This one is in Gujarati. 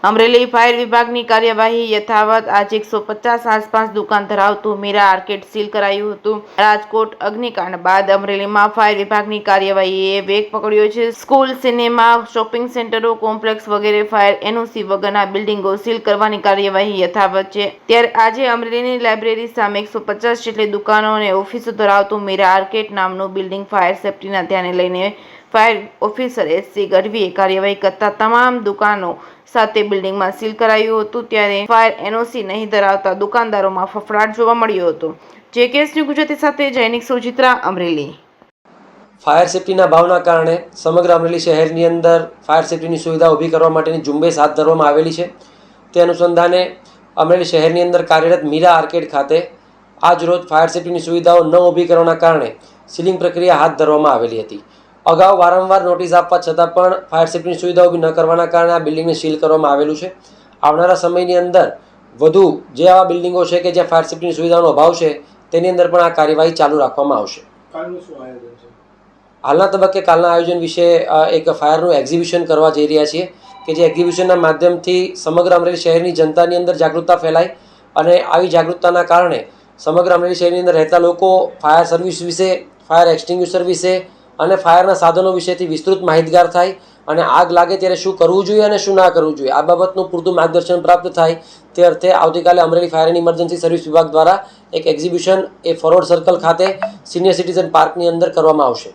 અમરેલી ફાયર વિભાગની કાર્યવાહી યથાવત। આજે 150 આસપાસ દુકાન ધરાવતું મીરા આર્કેડ સીલ કરાયું હતું। રાજકોટ અગ્નિકાંડ બાદ અમરેલીમાં ફાયર વિભાગની કાર્યવાહીએ વેગ પકડ્યો છે। સ્કૂલ, સિનેમા, શોપિંગ સેન્ટરો, કોમ્પ્લેક્સ વગેરે ફાયર એનઓસી વગરના બિલ્ડિંગો સીલ કરવાની કાર્યવાહી યથાવત છે। ત્યારે આજે અમરેલીની લાઇબ્રેરી સામે 150 જેટલી દુકાનો અને ઓફિસો ધરાવતું મીરા આર્કેડ નામનું બિલ્ડિંગ ફાયર સેફ્ટીના ધ્યાને લઈને ફાયર ઓફિસર એસસી ગઢવીએ કાર્યવાહી કરતા તમામ દુકાનો સાથે બિલ્ડિંગમાં સીલ કરાયું હતું। ત્યારે ફાયર એનઓસી નહીં ધરાવતા દુકાનદારોમાં ફફડાટ જોવા મળ્યો હતો। જેકેએસ ન્યૂઝ ગુજરાતી સાથે જૈનિક સુચિત્રા, અમરેલી। ફાયર સેફ્ટીના ભાવના કારણે સમગ્ર અમરેલી શહેરની અંદર ફાયર સેફ્ટીની સુવિધા ઊભી કરવા માટેની ઝુંબેશ હાથ ધરવામાં આવેલી છે। તે અનુસંધાને અમરેલી શહેરની અંદર કાર્યરત મીરા આર્કેડ ખાતે આજરોજ ફાયર સેફ્ટીની સુવિધાઓ ન ઊભી કરવાના કારણે સીલિંગ પ્રક્રિયા હાથ ધરવામાં આવેલી હતી। અગાઉ વારંવાર નોટિસ આપવા છતાં પણ ફાયર સેફ્ટીની સુવિધા ઊભી ન કરવાના કારણે આ બિલ્ડિંગને સીલ કરવામાં આવેલું છે। આવનારા સમયની અંદર વધુ જે આવા બિલ્ડિંગો છે કે જ્યાં ફાયર સેફ્ટીની સુવિધાનો અભાવ છે તેની અંદર પણ આ કાર્યવાહી ચાલુ રાખવામાં આવશે। હાલના તબક્કે કાલના આયોજન વિશે એક ફાયરનું એક્ઝિબિશન કરવા જઈ રહ્યા છીએ કે જે એક્ઝિબિશનના માધ્યમથી સમગ્ર અમરેલી શહેરની જનતાની અંદર જાગૃતતા ફેલાય અને આવી જાગૃતતાના કારણે સમગ્ર અમરેલી શહેરની અંદર રહેતા લોકો ફાયર સર્વિસ વિશે, ફાયર એક્સટિંગ્યુશર વિશે અને ફાયરના સાધનો વિશેથી વિસ્તૃત માહિતગાર થાય અને આગ લાગે ત્યારે શું કરવું જોઈએ અને શું ના કરવું જોઈએ આ બાબતનું પૂરતું માર્ગદર્શન પ્રાપ્ત થાય તે અર્થે આવતીકાલે Amreli fire and emergency service વિભાગ દ્વારા એક એક્ઝિબિશન એ ફોરવર્ડ સર્કલ ખાતે સિનિયર સિટીઝન પાર્કની અંદર કરવામાં આવશે।